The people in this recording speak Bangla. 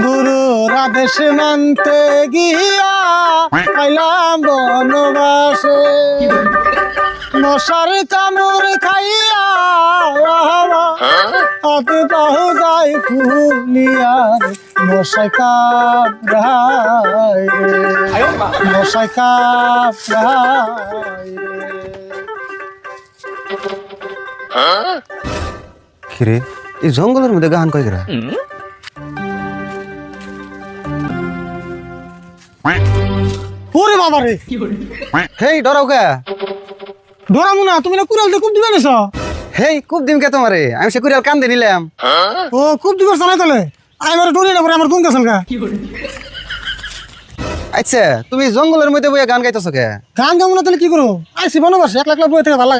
গুরুর আদেশ মানতে গিয়া পাইলাম বনবাসে, মশার কামড় খাইয়া হাত বাহু যাই ফুলিয়ার মশাই কামড়ায় রে, মশাই কামড়ায় রে। কিরে এই জঙ্গলের মধ্যে গান কই গেরা? ওরে বাবা রে, হেই ডরাও কে? ডরামু না, তুমি না কুড়াল দিয়ে খুব দিবে নিছ? হেই খুব দিম কে তোমারে? আমি সে কুড়াল কান দিয়ে নিলাম। ও খুব দিবে চালাই তাহলে আমার ডরি না পরে আমার গুম গেছেন গা। আচ্ছা তুমি জঙ্গলের মধ্যে বইয়া গান গাইতেছো কে? গান গাবো না তাহলে কি করো? আইসি বনবাসে, 1 লাখ বই থেকে ভালো লাগে।